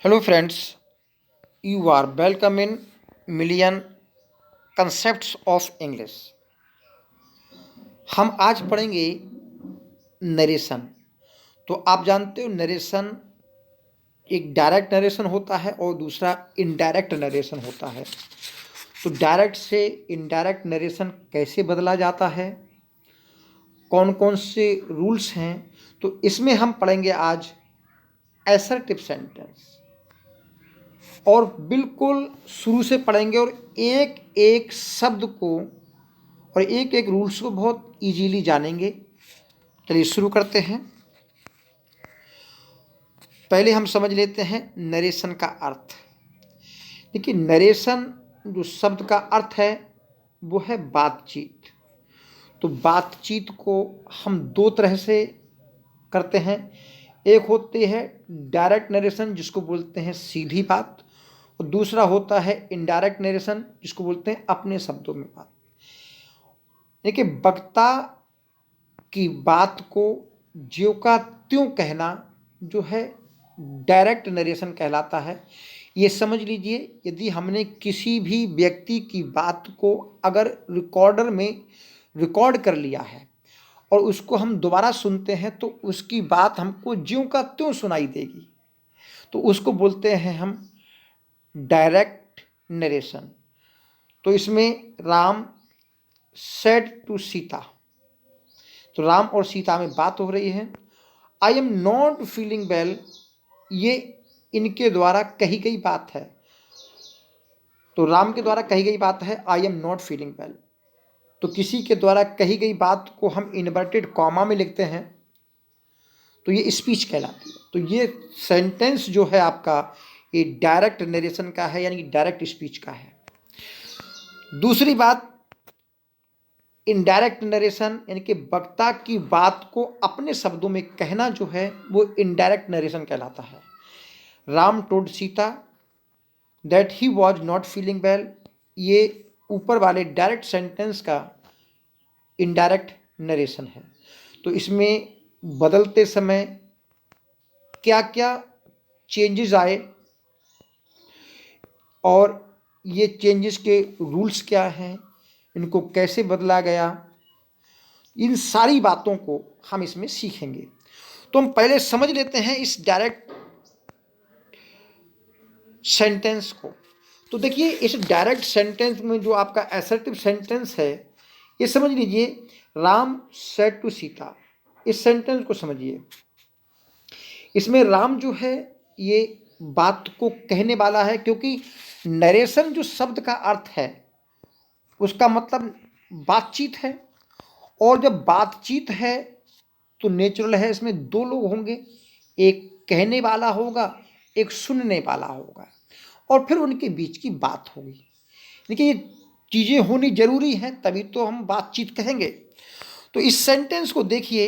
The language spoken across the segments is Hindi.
Hello friends, you are welcome in Million Concepts of English। हम आज पढ़ेंगे नरेशन। तो आप जानते हो नरेशन एक डायरेक्ट नरेशन होता है और दूसरा इनडायरेक्ट नरेशन होता है। तो डायरेक्ट से इनडायरेक्ट नरेशन कैसे बदला जाता है, कौन कौन से रूल्स हैं, तो इसमें हम पढ़ेंगे आज असर्टिव सेंटेंस। और बिल्कुल शुरू से पढ़ेंगे और एक एक शब्द को और एक एक रूल्स को बहुत इजीली जानेंगे। चलिए शुरू करते हैं। पहले हम समझ लेते हैं नरेशन का अर्थ। देखिए, नरेशन जो शब्द का अर्थ है वो है बातचीत। तो बातचीत को हम दो तरह से करते हैं। एक होती है डायरेक्ट नरेशन जिसको बोलते हैं सीधी बात, और दूसरा होता है इनडायरेक्ट नरेशन जिसको बोलते हैं अपने शब्दों में बात। देखिए, वक्ता की बात को ज्यों का त्यों कहना जो है डायरेक्ट नरेशन कहलाता है। ये समझ लीजिए, यदि हमने किसी भी व्यक्ति की बात को अगर रिकॉर्डर में रिकॉर्ड कर लिया है और उसको हम दोबारा सुनते हैं तो उसकी बात हमको ज्यों का त्यों सुनाई देगी, तो उसको बोलते हैं हम डायरेक्ट नरेशन। तो इसमें राम सेड टू सीता, तो राम और सीता में बात हो रही है। I am not feeling well, ये इनके द्वारा कही गई बात है। तो राम के द्वारा कही गई बात है I am not feeling well. तो किसी के द्वारा कही गई बात को हम इन्वर्टेड कॉमा में लिखते हैं तो ये स्पीच कहलाती है। तो ये सेंटेंस जो है आपका, ये डायरेक्ट नरेशन का है, यानी कि डायरेक्ट स्पीच का है। दूसरी बात, इनडायरेक्ट नरेशन यानी कि वक्ता की बात को अपने शब्दों में कहना जो है वो इनडायरेक्ट नरेशन कहलाता है। Ram told Sita that he was not feeling well, ये ऊपर वाले डायरेक्ट सेंटेंस का इनडायरेक्ट नरेशन है। तो इसमें बदलते समय क्या क्या चेंजेस आए और ये चेंजेस के रूल्स क्या हैं, इनको कैसे बदला गया, इन सारी बातों को हम इसमें सीखेंगे। तो हम पहले समझ लेते हैं इस डायरेक्ट सेंटेंस को। तो देखिए, इस डायरेक्ट सेंटेंस में जो आपका असर्टिव सेंटेंस है, ये समझ लीजिए राम सेड टू सीता, इस सेंटेंस को समझिए। इसमें राम जो है ये बात को कहने वाला है, क्योंकि नरेशन जो शब्द का अर्थ है उसका मतलब बातचीत है। और जब बातचीत है तो नेचुरल है इसमें दो लोग होंगे, एक कहने वाला होगा, एक सुनने वाला होगा, और फिर उनके बीच की बात होगी। देखिए, ये चीज़ें होनी जरूरी हैं तभी तो हम बातचीत कहेंगे। तो इस सेंटेंस को देखिए,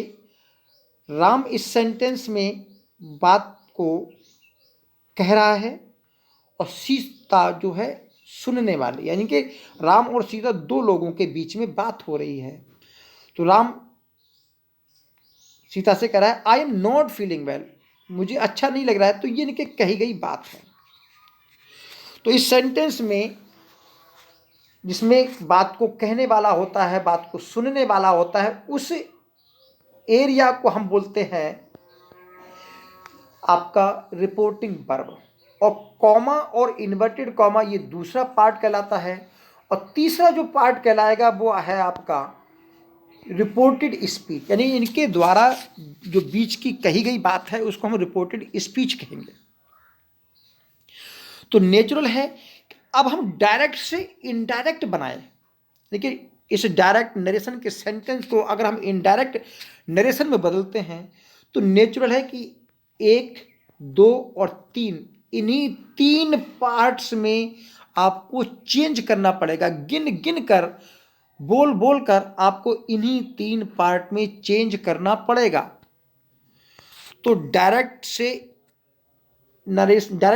राम इस सेंटेंस में बात को कह रहा है और सीता जो है सुनने वाले, यानी कि राम और सीता दो लोगों के बीच में बात हो रही है। तो राम सीता से कह रहा है I am not feeling well, मुझे अच्छा नहीं लग रहा है। तो ये इनके कही गई बात है। तो इस सेंटेंस में जिसमें बात को कहने वाला होता है, बात को सुनने वाला होता है, उस एरिया को हम बोलते हैं आपका रिपोर्टिंग वर्ब। और कॉमा और इन्वर्टेड कॉमा ये दूसरा पार्ट कहलाता है। और तीसरा जो पार्ट कहलाएगा वो है आपका रिपोर्टेड स्पीच, यानी इनके द्वारा जो बीच की कही गई बात है उसको हम रिपोर्टेड स्पीच कहेंगे। तो नेचुरल है कि अब हम डायरेक्ट से इनडायरेक्ट बनाएं। देखिए, इस डायरेक्ट नरेशन के सेंटेंस को अगर हम इनडायरेक्ट नरेशन में बदलते हैं तो नेचुरल है कि एक, दो और तीन, इन्हीं तीन पार्ट्स में आपको चेंज करना पड़ेगा। गिन गिन कर, बोल बोल कर आपको इन्हीं तीन पार्ट में चेंज करना पड़ेगा। तो डायरेक्ट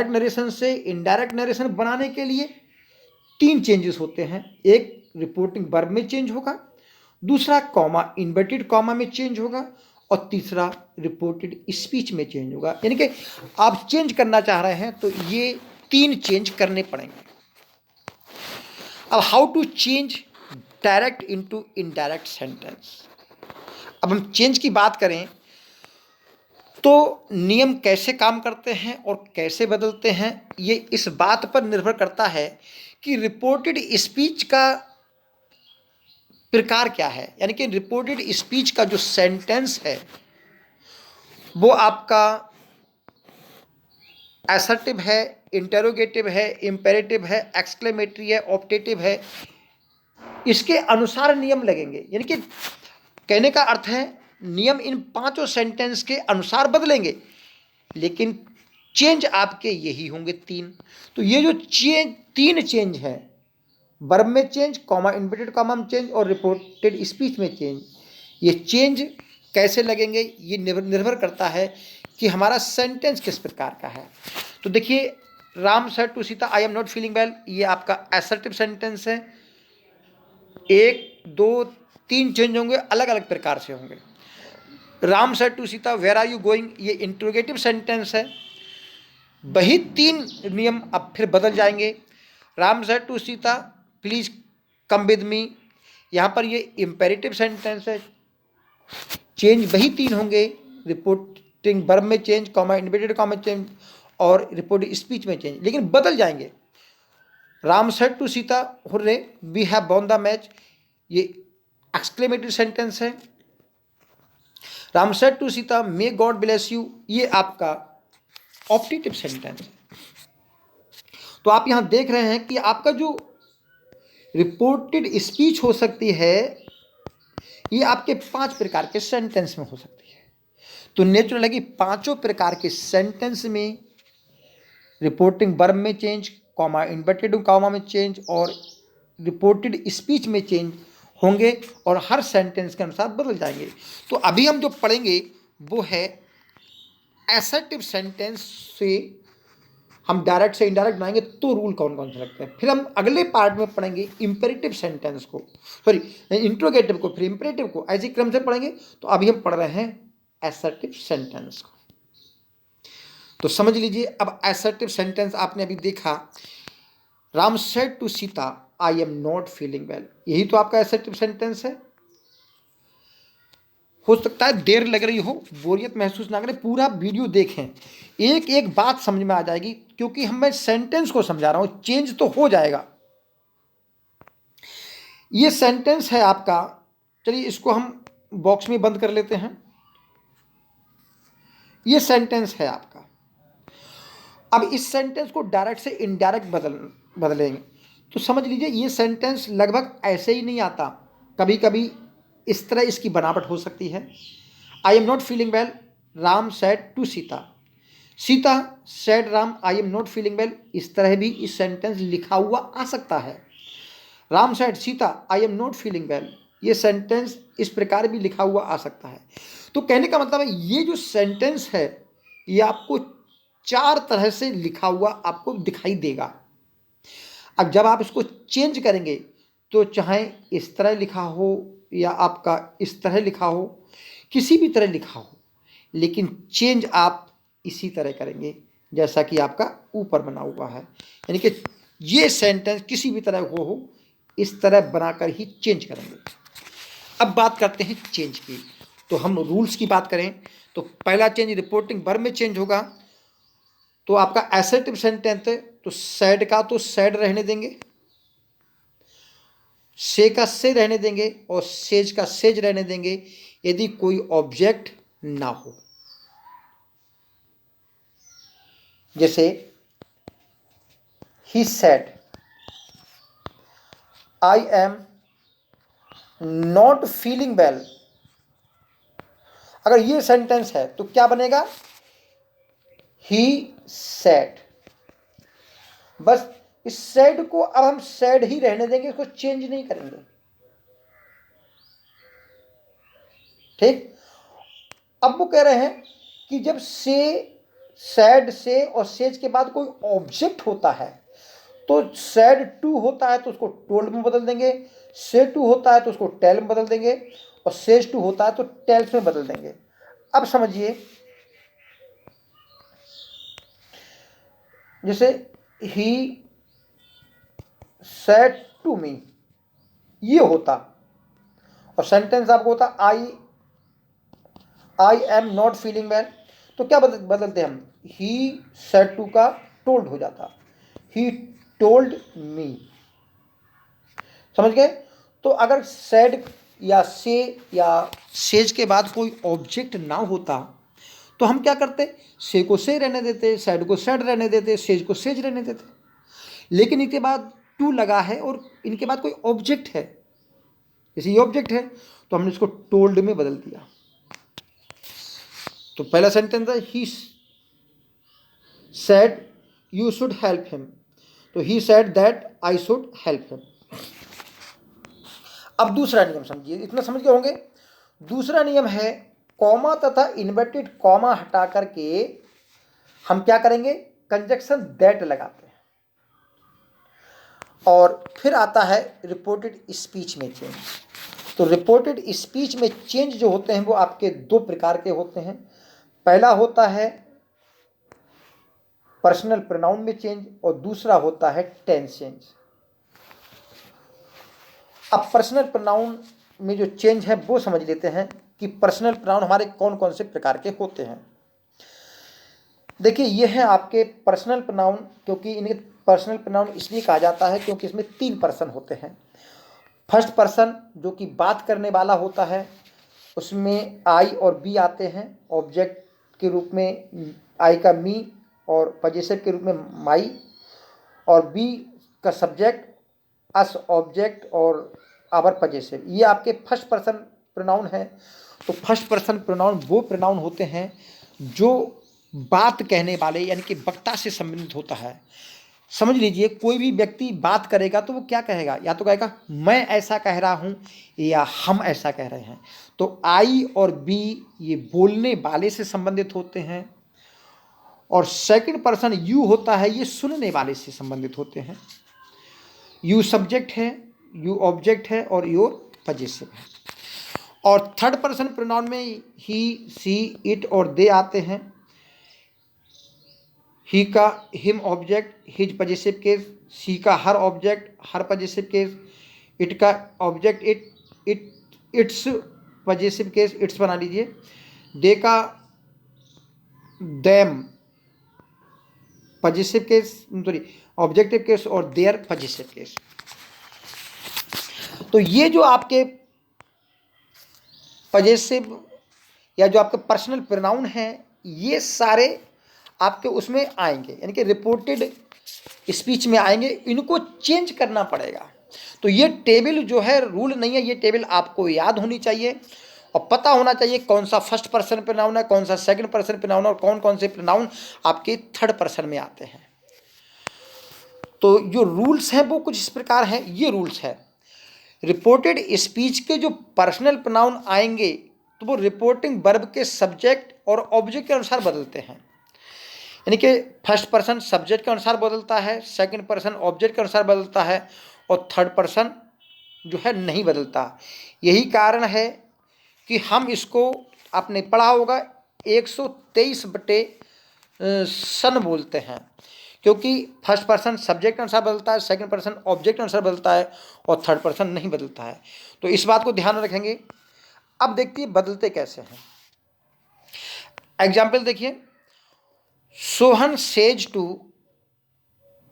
नरेशन से इनडायरेक्ट नरेशन बनाने के लिए तीन चेंजेस होते हैं। एक रिपोर्टिंग वर्ब में चेंज होगा, दूसरा कॉमा इन्वर्टेड कॉमा में चेंज होगा, और तीसरा रिपोर्टेड स्पीच में चेंज होगा। यानी कि आप चेंज करना चाह रहे हैं तो ये 3 चेंज करने पड़ेंगे। अब how to change direct into indirect sentence. अब हम चेंज की बात करें तो नियम कैसे काम करते हैं और कैसे बदलते हैं, ये इस बात पर निर्भर करता है कि रिपोर्टेड स्पीच का प्रकार क्या है। यानी कि रिपोर्टेड स्पीच का जो सेंटेंस है वो आपका असर्टिव है, इंटेरोगेटिव है, इंपेरेटिव है, एक्सक्लेमेटरी है, ऑप्टेटिव है, इसके अनुसार नियम लगेंगे। यानी कि कहने का अर्थ है नियम इन 5 सेंटेंस के अनुसार बदलेंगे, लेकिन चेंज आपके यही होंगे 3। तो ये जो 3 चेंज है, वर्ब में चेंज, कॉमा इन्वर्टेड कॉमा में चेंज और रिपोर्टेड स्पीच में चेंज, ये चेंज कैसे लगेंगे ये निर्भर करता है कि हमारा सेंटेंस किस प्रकार का है। तो देखिए, Ram said to Sita I am not feeling well, ये आपका असर्टिव सेंटेंस है। 1, 2, 3 चेंज होंगे, अलग अलग प्रकार से होंगे। Ram said to Sita where are you going, ये इंट्रोगेटिव सेंटेंस है। वही 3 नियम अब फिर बदल जाएंगे। Ram said to Sita please come with me, यहाँ पर ये इंपेरेटिव सेंटेंस है। चेंज वही 3 होंगे, रिपोर्टिंग वर्ब में change, comma inverted comma change और रिपोर्टिंग स्पीच में चेंज, लेकिन बदल जाएंगे। Ram said to Sita hurray we have won the match, ये एक्सक्लेमेटरी सेंटेंस है। Ram said to Sita may God bless you, ये आपका ऑप्टेटिव सेंटेंस है। तो आप यहां देख रहे हैं कि आपका जो रिपोर्टेड स्पीच हो सकती है ये आपके 5 प्रकार के सेंटेंस में हो सकती है। तो नेचुरल है कि 5 प्रकार के सेंटेंस में रिपोर्टिंग वर्ब में चेंज, कॉमा इन्वर्टेड कॉमा में चेंज और रिपोर्टेड स्पीच में चेंज होंगे और हर सेंटेंस के अनुसार बदल जाएंगे। तो अभी हम जो पढ़ेंगे वो है असर्टिव सेंटेंस से हम डायरेक्ट से इनडायरेक्ट बनाएंगे तो रूल कौन कौन से लगते हैं। फिर हम अगले पार्ट में पढ़ेंगे इंपेरेटिव सेंटेंस को, सॉरी इंट्रोगेटिव को, फिर इंपेरेटिव को, ऐसे क्रम से पढ़ेंगे। तो अभी हम पढ़ रहे हैं असर्टिव सेंटेंस को। तो समझ लीजिए, अब असर्टिव सेंटेंस आपने अभी देखा, Ram said to Sita I am not feeling well, यही तो आपका असर्टिव सेंटेंस है। हो सकता है देर लग रही हो, बोरियत महसूस ना करें, पूरा वीडियो देखें, एक एक बात समझ में आ जाएगी, क्योंकि मैं सेंटेंस को समझा रहा हूं, चेंज तो हो जाएगा। ये सेंटेंस है आपका, चलिए इसको हम बॉक्स में बंद कर लेते हैं। ये सेंटेंस है आपका। अब इस सेंटेंस को डायरेक्ट से इनडायरेक्ट बदलेंगे तो समझ लीजिए ये सेंटेंस लगभग ऐसे ही नहीं आता, कभी कभी इस तरह इसकी बनावट हो सकती है। I am not feeling well, Ram said to Sita, Sita said Ram I am not feeling well, इस तरह भी इस सेंटेंस लिखा हुआ आ सकता है। Ram said Sita I am not feeling well, ये सेंटेंस इस प्रकार भी लिखा हुआ आ सकता है। तो कहने का मतलब है ये जो सेंटेंस है ये आपको 4 तरह से लिखा हुआ आपको दिखाई देगा। अब जब आप इसको चेंज करेंगे तो चाहे इस तरह लिखा हो या आपका इस तरह लिखा हो, किसी भी तरह लिखा हो, लेकिन चेंज आप इसी तरह करेंगे जैसा कि आपका ऊपर बना हुआ है। यानी कि ये सेंटेंस किसी भी तरह हो इस तरह बनाकर ही चेंज करेंगे। अब बात करते हैं चेंज की। तो हम रूल्स की बात करें तो पहला चेंज रिपोर्टिंग वर्ब में चेंज होगा। तो आपका असर्टिव सेंटेंस है तो सैड का तो सैड रहने देंगे, से का से रहने देंगे और सेज का सेज रहने देंगे यदि कोई ऑब्जेक्ट ना हो। जैसे ही said I am not feeling well, अगर ये सेंटेंस है तो क्या बनेगा, ही सेड। बस इस सेड को अब हम सेड ही रहने देंगे, इसको चेंज नहीं करेंगे। ठीक। अब वो कह रहे हैं कि जब से, सैड से और सेज के बाद कोई ऑब्जेक्ट होता है तो सैड टू होता है तो उसको टोल्ड में बदल देंगे, से टू होता है तो उसको टेल में बदल देंगे और सेज टू होता है तो टेल्स में बदल देंगे। अब समझिए, जैसे ही सेड टू मी, ये होता, और सेंटेंस आपको होता आई एम नॉट फीलिंग वेल, तो क्या बदलते हम, ही सेड टू का टोल्ड हो जाता, ही टोल्ड मी। समझ गए? तो अगर सेड या से या सेज के बाद कोई ऑब्जेक्ट ना होता तो हम क्या करते, से को से रहने देते, सेड को सेड रहने देते, सेज को सेज रहने देते। लेकिन इनके बाद टू लगा है और इनके बाद कोई ऑब्जेक्ट है, जैसे ये ऑब्जेक्ट है तो हमने इसको टोल्ड में बदल दिया। तो पहला सेंटेंस है he said you should help him, तो he said that I should help him. अब दूसरा नियम समझिए, इतना समझ गए होंगे। दूसरा नियम है कॉमा तथा इन्वर्टेड कॉमा हटा करके हम क्या करेंगे, कंजक्शन दैट लगाते हैं। और फिर आता है रिपोर्टेड स्पीच में चेंज। तो रिपोर्टेड स्पीच में चेंज जो होते हैं वो आपके दो प्रकार के होते हैं। पहला होता है पर्सनल प्रोनाउन में चेंज और दूसरा होता है टेंस चेंज। अब पर्सनल प्रोनाउन में जो चेंज है वो समझ लेते हैं कि पर्सनल प्रोनाउन हमारे कौन कौन से प्रकार के होते हैं। देखिए ये है आपके पर्सनल प्रोनाउन, क्योंकि इन्हें पर्सनल प्रोनाउन इसलिए कहा जाता है क्योंकि इसमें 3 पर्सन होते हैं। फर्स्ट पर्सन जो कि बात करने वाला होता है, उसमें आई और बी आते हैं। ऑब्जेक्ट के रूप में आई का मी और पजेसिव के रूप में माई, और बी का सब्जेक्ट अस ऑब्जेक्ट और आवर पजेसिव, ये आपके फर्स्ट पर्सन प्रोनाउन है। तो फर्स्ट पर्सन प्रोनाउन वो प्रोनाउन होते हैं जो बात कहने वाले यानी कि वक्ता से संबंधित होता है। समझ लीजिए, कोई भी व्यक्ति बात करेगा तो वो क्या कहेगा, या तो कहेगा मैं ऐसा कह रहा हूँ या हम ऐसा कह रहे हैं। तो आई और बी ये बोलने वाले से संबंधित होते हैं, और सेकंड पर्सन यू होता है ये सुनने वाले से संबंधित होते हैं। यू सब्जेक्ट है, यू ऑब्जेक्ट है और योर पजेसिव है। और थर्ड पर्सन प्रोनाउन में ही, सी, इट और दे आते हैं। ही का him object, his possessive case, she का her object, her possessive case, it का object its possessive case, its बना लीजिए। दे का them possessive case, sorry objective case, और देयर पजेसिव केस। तो ये जो आपके पजेसिव या जो आपके पर्सनल प्रोनाउन हैं ये सारे आपके उसमें आएंगे, यानी कि रिपोर्टेड स्पीच में आएंगे। इनको चेंज करना पड़ेगा। तो ये टेबल जो है रूल नहीं है, ये टेबल आपको याद होनी चाहिए और पता होना चाहिए कौन सा फर्स्ट पर्सन प्रोनाउन है, कौन सा सेकंड पर्सन प्रोनाउन और कौन कौन से प्रोनाउन आपके थर्ड पर्सन में आते हैं। तो जो रूल्स हैं वो कुछ इस प्रकार हैं। ये रूल्स है, रिपोर्टेड स्पीच के जो पर्सनल प्रोनाउन आएंगे तो वो रिपोर्टिंग वर्ब के सब्जेक्ट और ऑब्जेक्ट के अनुसार बदलते हैं। यानी कि फर्स्ट पर्सन सब्जेक्ट के अनुसार बदलता है, सेकंड पर्सन ऑब्जेक्ट के अनुसार बदलता है, और थर्ड पर्सन जो है नहीं बदलता। यही कारण है कि हम इसको आपने पढ़ा होगा 123/सन बोलते हैं, क्योंकि फर्स्ट पर्सन सब्जेक्ट के अनुसार बदलता है, सेकंड पर्सन ऑब्जेक्ट के अनुसार बदलता है और थर्ड पर्सन नहीं बदलता है। तो इस बात को ध्यान रखेंगे। अब देखिए बदलते कैसे हैं। एग्जाम्पल देखिए, Sohan says to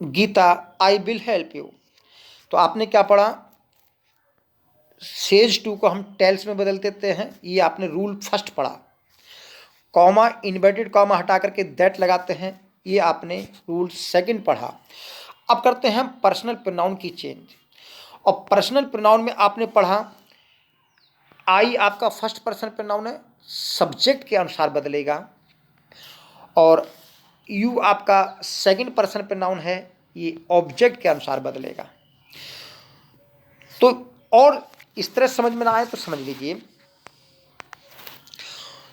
Geeta I will help you. तो आपने क्या पढ़ा, सेज टू को हम टेल्स में बदल देते हैं, ये आपने रूल फर्स्ट पढ़ा। कॉमा इन्वर्टेड कॉमा हटा करके दैट लगाते हैं, ये आपने रूल सेकंड पढ़ा। अब करते हैं पर्सनल प्रोनाउन की चेंज। और पर्सनल प्रोनाउन में आपने पढ़ा आई आपका फर्स्ट पर्सन प्रोनाउन है, सब्जेक्ट के अनुसार बदलेगा, और यू आपका सेकंड पर्सन प्रोनाउन है, ये ऑब्जेक्ट के अनुसार बदलेगा। तो और इस तरह समझ में ना आए तो समझ लीजिए,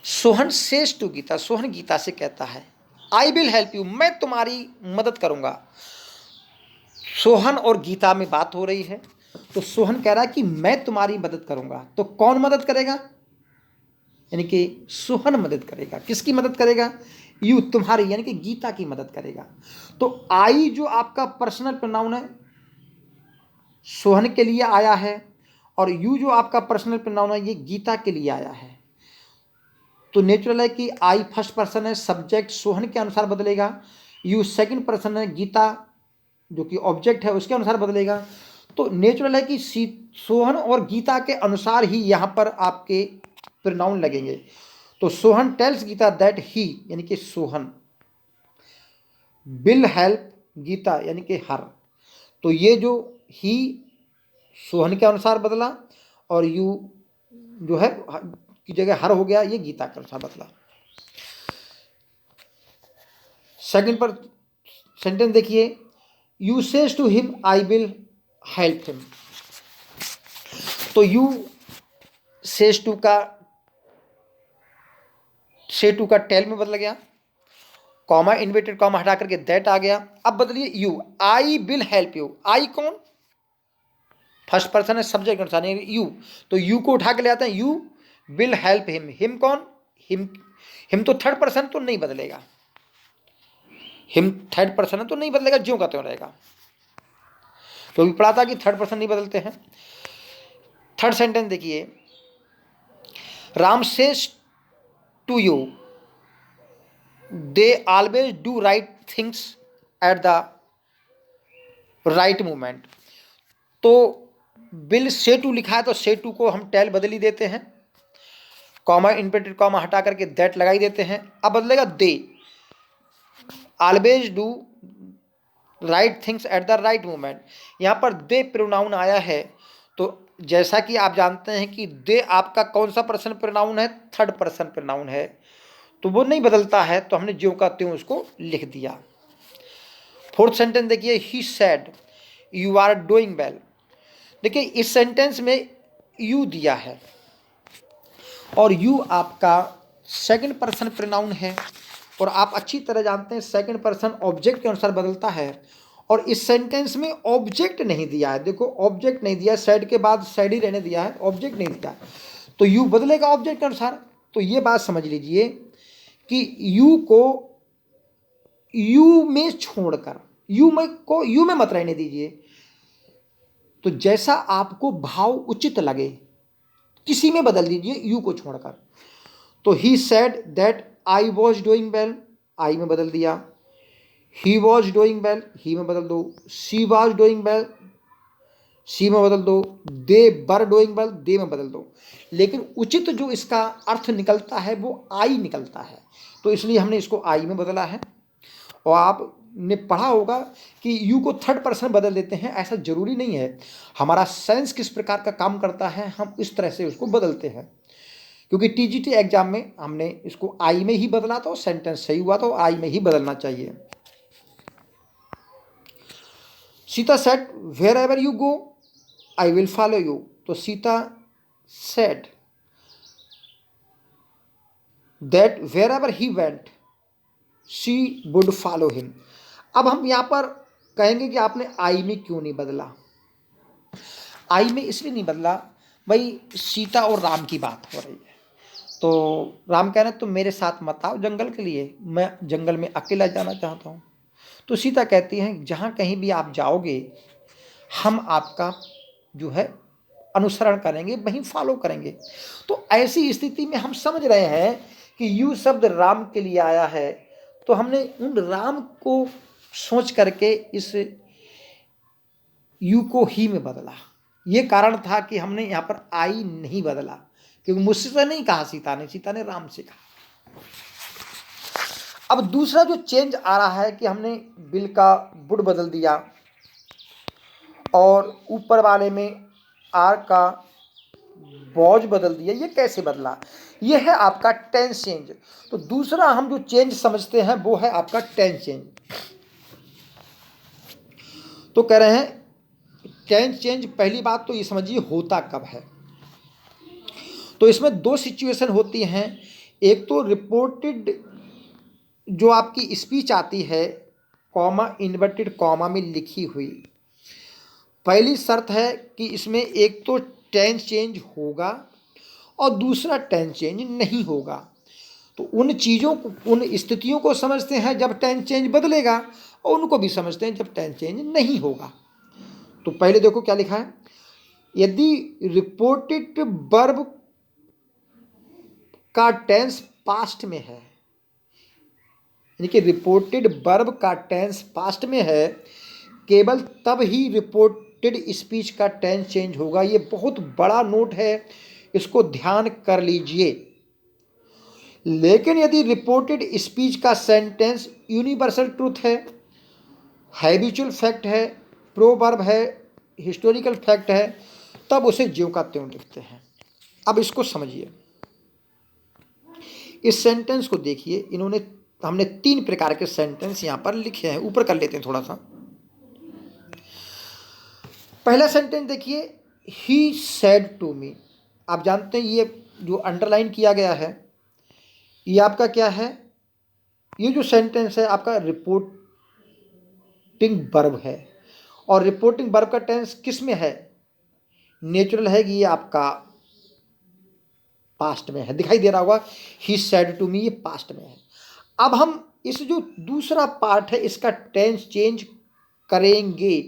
सोहन सेज टू गीता, सोहन गीता से कहता है आई विल हेल्प यू, मैं तुम्हारी मदद करूंगा। सोहन और गीता में बात हो रही है, तो सोहन कह रहा है कि मैं तुम्हारी मदद करूंगा। तो कौन मदद करेगा, यानी कि सोहन मदद करेगा। किसकी मदद करेगा? यू, तुम्हारी, यानी कि गीता की मदद करेगा। तो आई जो आपका पर्सनल प्रोनाउन है सोहन के लिए आया है, और यू जो आपका पर्सनल प्रोनाउन है ये गीता के लिए आया है। तो नेचुरल है कि आई फर्स्ट पर्सन है, सब्जेक्ट सोहन के अनुसार बदलेगा। यू सेकंड पर्सन है, गीता जो कि ऑब्जेक्ट है उसके अनुसार बदलेगा। तो नेचुरल है कि सोहन और गीता के अनुसार ही यहाँ पर आपके प्रोनाउन लगेंगे। तो Sohan tells Geeta that he, यानी कि सोहन, विल हेल्प गीता, यानी कि हर। तो ये जो ही सोहन के अनुसार बदला, और यू जो है की जगह हर हो गया, ये गीता के अनुसार बदला। सेकंड पर सेंटेंस देखिए, you says to him I will help him. तो यू सेज टू का से टू का टेल में बदल गया, कॉमा इन्वर्टेड कॉमा हटा करके दैट आ गया। अब बदलिए you, I will help you. I कौन? फर्स्ट पर्सन है, सब्जेक्ट अनुसार यू, तो यू को उठा के ले आते हैं, you will help him. Him कौन? हिम तो थर्ड पर्सन तो नहीं बदलेगा, हिम थर्ड पर्सन है तो नहीं बदलेगा, ज्यों का त्यों रहेगा, क्योंकि पढ़ा था कि थर्ड पर्सन नहीं बदलते हैं। थर्ड सेंटेंस देखिए, Ram says to you they always do right things at the right moment. तो विल से टू लिखा है तो से टू को हम टेल बदल ही देते हैं, कॉमा इन्वर्टेड कॉमा हटा करके दैट लगाई देते हैं। अब बदलेगा they, always do right things at the right moment. यहाँ पर दे प्रोनाउन आया है, तो जैसा कि आप जानते हैं कि दे आपका कौन सा पर्सन प्रोनाउन है? थर्ड पर्सन प्रोनाउन है, तो वो नहीं बदलता है, तो हमने ज्यों का त्यों उसको लिख दिया। फोर्थ सेंटेंस देखिए, he said you are doing well. देखिए इस सेंटेंस में यू दिया है, और यू आपका सेकंड पर्सन प्रोनाउन है, और आप अच्छी तरह जानते हैं सेकंड पर्सन ऑब्जेक्ट के अनुसार बदलता है, और इस सेंटेंस में ऑब्जेक्ट नहीं दिया है। देखो ऑब्जेक्ट नहीं दिया, सैड के बाद सैड ही रहने दिया है, ऑब्जेक्ट नहीं दिया, तो यू बदलेगा ऑब्जेक्ट के अनुसार। तो ये बात समझ लीजिए कि यू को यू में छोड़कर, यू में मत रहने दीजिए। तो जैसा आपको भाव उचित लगे किसी में बदल दीजिए यू को छोड़कर। तो he said that I was doing well, I में बदल दिया। He was doing well, he में बदल दो। She was doing well, she में बदल दो। दे वर डूइंग वेल, दे में बदल दो। लेकिन उचित जो इसका अर्थ निकलता है वो आई निकलता है, तो इसलिए हमने इसको आई में बदला है। और आपने पढ़ा होगा कि यू को थर्ड पर्सन बदल देते हैं, ऐसा जरूरी नहीं है। हमारा सेंस किस प्रकार का काम करता है हम इस तरह से उसको बदलते हैं। क्योंकि टीजीटी एग्जाम में हमने इसको आई में ही बदला था, सेंटेंस सही हुआ तो आई में ही बदलना चाहिए। Sita said wherever you go I will follow you. तो Sita said that wherever he went she would follow him. अब हम यहाँ पर कहेंगे कि आपने आई में क्यों नहीं बदला? आई में इसलिए नहीं बदला, भाई सीता और राम की बात हो रही है, तो राम कह रहे हैं तुम मेरे साथ मत आओ जंगल के लिए, मैं जंगल में अकेला जाना चाहता हूँ। तो सीता कहती हैं जहाँ कहीं भी आप जाओगे हम आपका जो है अनुसरण करेंगे, वहीं फॉलो करेंगे। तो ऐसी स्थिति में हम समझ रहे हैं कि यू शब्द राम के लिए आया है, तो हमने उन राम को सोच करके इस यू को ही में बदला। ये कारण था कि हमने यहाँ पर आई नहीं बदला, क्योंकि मुझसे तो नहीं कहा सीता ने राम से कहा। अब दूसरा जो चेंज आ रहा है कि हमने बिल का वुड बदल दिया, और ऊपर वाले में आर का वॉज बदल दिया। ये कैसे बदला? ये है आपका टेंस चेंज। तो दूसरा हम जो चेंज समझते हैं वो है आपका टेंस चेंज। तो कह रहे हैं टेंस चेंज, पहली बात तो ये समझिए होता कब है। तो इसमें दो सिचुएशन होती हैं। एक तो रिपोर्टेड जो आपकी स्पीच आती है कॉमा इन्वर्टेड कॉमा में लिखी हुई, पहली शर्त है कि इसमें एक तो टेंस चेंज होगा, और दूसरा टेंस चेंज नहीं होगा। तो उन चीज़ों को, उन स्थितियों को समझते हैं जब टेंस चेंज बदलेगा, और उनको भी समझते हैं जब टेंस चेंज नहीं होगा। तो पहले देखो क्या लिखा है, यदि रिपोर्टेड वर्ब का टेंस पास्ट में है, यानी कि रिपोर्टेड वर्ब का टेंस पास्ट में है, केवल तब ही रिपोर्टेड स्पीच का टेंस चेंज होगा। ये बहुत बड़ा नोट है, इसको ध्यान कर लीजिए। लेकिन यदि रिपोर्टेड स्पीच का सेंटेंस यूनिवर्सल ट्रूथ है, हैबिचुअल फैक्ट है, प्रोवर्ब है, हिस्टोरिकल फैक्ट है, तब उसे ज्यों का त्यों लिखते हैं। अब इसको समझिए, इस सेंटेंस को देखिए, हमने 3 प्रकार के सेंटेंस यहां पर लिखे हैं। ऊपर कर लेते हैं थोड़ा सा। पहला सेंटेंस देखिए, ही सेड टू मी। आप जानते हैं ये जो अंडरलाइन किया गया है, ये आपका क्या है, ये जो सेंटेंस है आपका रिपोर्टिंग वर्ब है। और रिपोर्टिंग वर्ब का टेंस किस में है, नेचुरल है कि ये आपका पास्ट में है। दिखाई दे रहा होगा, ही सेड टू मी, ये पास्ट में है। अब हम इस जो दूसरा पार्ट है इसका टेंस चेंज करेंगे,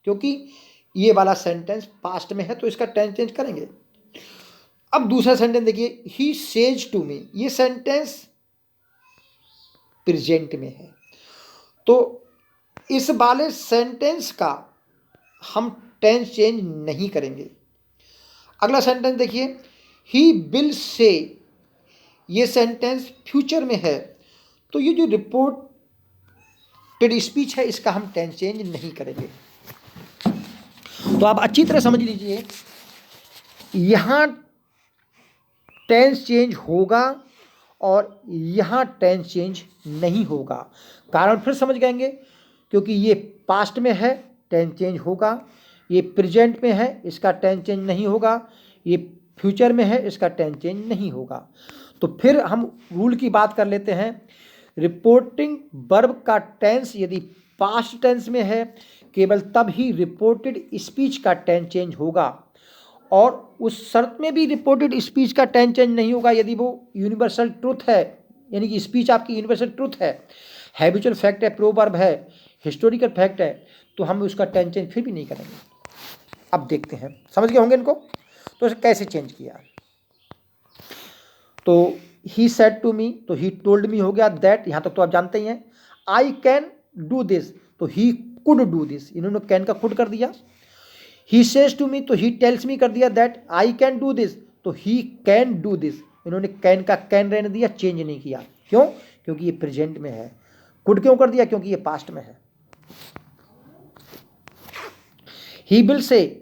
क्योंकि ये वाला सेंटेंस पास्ट में है तो इसका टेंस चेंज करेंगे। अब दूसरा सेंटेंस देखिए, ही सेज टू मी, ये सेंटेंस प्रेजेंट में है, तो इस वाले सेंटेंस का हम टेंस चेंज नहीं करेंगे। अगला सेंटेंस देखिए, ही विल से, ये सेंटेंस फ्यूचर में है, तो ये जो रिपोर्टेड स्पीच है इसका हम टेंस चेंज नहीं करेंगे। तो आप अच्छी तरह समझ लीजिए, यहां टेंस चेंज होगा और यहां टेंस चेंज नहीं होगा। कारण फिर समझ जाएंगे, क्योंकि ये पास्ट में है टेंस चेंज होगा, ये प्रेजेंट में है इसका टेंस चेंज नहीं होगा, ये फ्यूचर में है इसका टेंस चेंज नहीं होगा। तो फिर हम रूल की बात कर लेते हैं। रिपोर्टिंग वर्ब का टेंस यदि पास्ट टेंस में है, केवल तब ही रिपोर्टेड स्पीच का टेंस चेंज होगा, और उस शर्त में भी रिपोर्टेड स्पीच का टेंस चेंज नहीं होगा यदि वो यूनिवर्सल ट्रूथ है, यानी कि स्पीच आपकी यूनिवर्सल ट्रूथ है, हैबिचुअल फैक्ट है, प्रोवर्ब है, हिस्टोरिकल फैक्ट है, तो हम उसका टेंस चेंज फिर भी नहीं करेंगे। अब देखते हैं, समझ गए होंगे इनको। तो इसे कैसे चेंज किया, तो ही सेड टू मी, तो ही टोल्ड मी हो गया, दैट यहां तक तो आप जानते ही हैं। आई कैन डू दिस, तो ही कुड डू दिस, इन्होंने कैन का कुड कर दिया। ही सेज टू मी, तो ही टेल्स मी कर दिया, that I can do this, तो ही कैन डू दिस, इन्होंने कैन का कैन रहने दिया, चेंज नहीं किया। क्यों, क्योंकि ये प्रेजेंट में है। कुड क्यों कर दिया, क्योंकि ये पास्ट में है। He will say,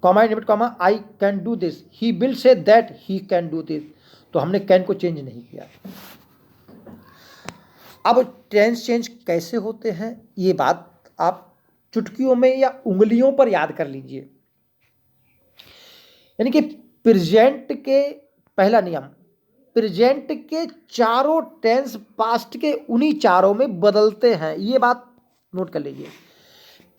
comma independent comma, I can do this, he will say that he can do this, तो हमने कैन को चेंज नहीं किया। अब टेंस चेंज कैसे होते हैं ये बात आप चुटकियों में या उंगलियों पर याद कर लीजिए। यानी कि प्रेजेंट के पहला नियम, प्रेजेंट के चारों टेंस पास्ट के उन्हीं चारों में बदलते हैं, ये बात नोट कर लीजिए।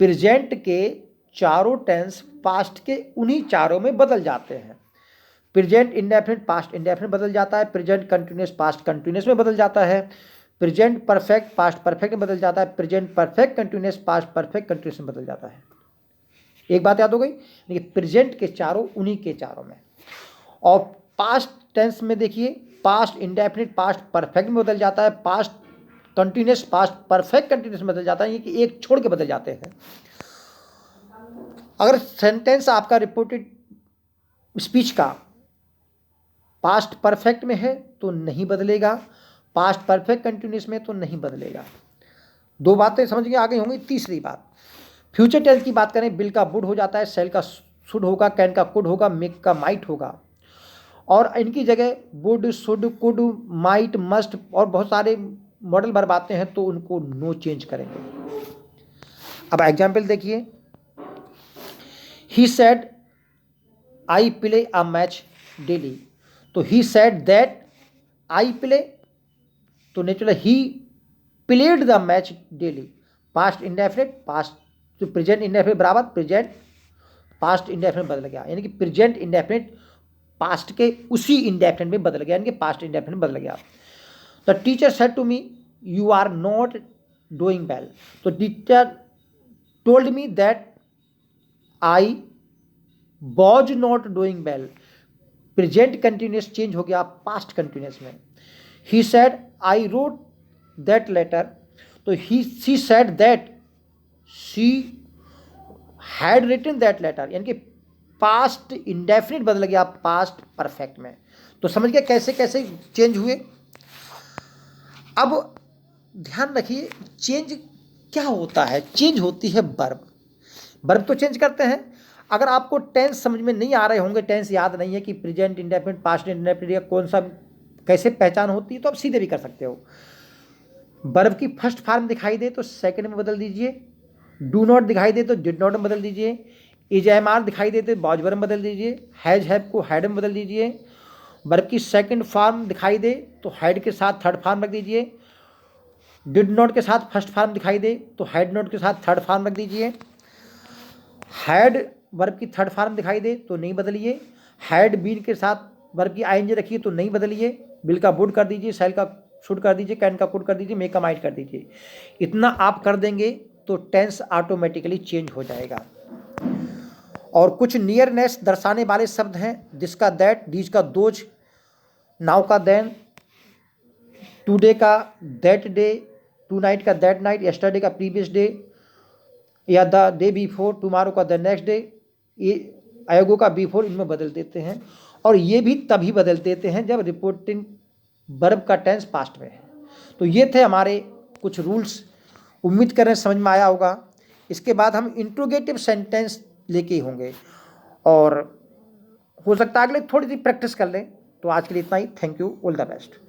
प्रेजेंट के चारों टेंस पास्ट के उन्हीं चारों में बदल जाते हैं। प्रेजेंट इंडेफिनिट पास्ट इंडेफिनिट बदल जाता है, प्रेजेंट कंटिन्यूस पास्ट कंटिन्यूस में बदल जाता है, प्रेजेंट परफेक्ट पास्ट परफेक्ट में बदल जाता है, present perfect continuous past perfect continuous में बदल जाता है। एक बात याद हो गई, देखिए प्रेजेंट के चारों उन्हीं के चारों में। और पास्ट टेंस में देखिए, पास्ट इंडेफिनिट पास्ट परफेक्ट में बदल जाता है, past continuous past perfect continuous में बदल जाता है, ये कि एक छोड़ के बदल जाते हैं। अगर सेंटेंस आपका रिपोर्टेड स्पीच का पास्ट परफेक्ट में है तो नहीं बदलेगा, पास्ट परफेक्ट कंटिन्यूस में तो नहीं बदलेगा। दो बातें समझ के आ गई होंगी। तीसरी बात, फ्यूचर टेंस की बात करें, बिल का वुड हो जाता है, सेल का शुड होगा, कैन का कुड होगा, मेक का माइट होगा, और इनकी जगह would should could might must और बहुत सारे मॉडल वर्ब आते हैं, तो उनको नो चेंज करेंगे। अब एग्जाम्पल देखिए, he said I play a match daily, तो he said that I play, तो natural he played the match daily. Past indefinite past, तो प्रेजेंट इंडेफिनिट बराबर प्रेजेंट पास्ट इंडेफिनिट बदल गया, यानी कि प्रेजेंट इंडेफिनिट पास्ट के उसी इंडेफिनिट में बदल गया, यानी कि पास्ट इंडेफिनिट बदल गया। The teacher said to me you are not doing well. तो teacher told me that I was not doing well. Present continuous change हो गया पास्ट कंटिन्यूस में। He said I wrote that letter. तो she said that she had written that letter, यानी कि पास्ट इंडेफिनिट बदल गया पास्ट परफेक्ट में। तो समझ गया कैसे कैसे चेंज हुए। अब ध्यान रखिए चेंज क्या होता है। चेंज होती है वर्ब। वर्ब तो चेंज करते हैं। अगर आपको टेंस समझ में नहीं आ रहे होंगे, टेंस याद नहीं है कि प्रेजेंट इंडेफिनिट पास्ट इंडेफिनिट या कौन सा कैसे पहचान होती है, तो आप सीधे भी कर सकते हो। वर्ब की फर्स्ट फॉर्म दिखाई दे तो सेकंड में बदल दीजिए। डू नॉट दिखाई दे तो डिड नॉट में बदल दीजिए। इज एम आर दिखाई दे तो वॉज वर में बदल दीजिए। हैज हैव को हैड में बदल दीजिए। वर्ब की सेकंड फॉर्म दिखाई दे तो हैड के साथ थर्ड फॉर्म रख दीजिए। डिड नॉट के साथ फर्स्ट फॉर्म दिखाई दे तो हैड नॉट के साथ थर्ड फॉर्म रख दीजिए। हैड वर्ब की थर्ड फॉर्म दिखाई दे तो नहीं बदलिए। हैड बीन के साथ वर्ब की आईएनजी रखिए तो नहीं बदलिए। विल का वुड कर दीजिए, सेल का शुड कर दीजिए, कैन का कुड कर दीजिए, मेक का माइट कर दीजिए। इतना आप कर देंगे तो टेंस ऑटोमेटिकली चेंज हो जाएगा। और कुछ नियरनेस दर्शाने वाले शब्द हैं। दिस का दैट, दीज का दोज, नाउ का देन, टुडे का दैट डे, टू नाइट का दैट नाइट, यस्टरडे का प्रीवियस डे या द डे बिफोर, टुमारो का द नेक्स्ट डे, ये अगो का बिफोर, इनमें बदल देते हैं। और ये भी तभी बदल देते हैं जब रिपोर्टिंग वर्ब का टेंस पास्ट में है। तो ये थे हमारे कुछ रूल्स। उम्मीद करें समझ में आया होगा। इसके बाद हम इंट्रोगेटिव सेंटेंस लेके होंगे और हो सकता है अगले थोड़ी सी प्रैक्टिस कर लें। तो आज के लिए इतना ही। Thank you, all the best.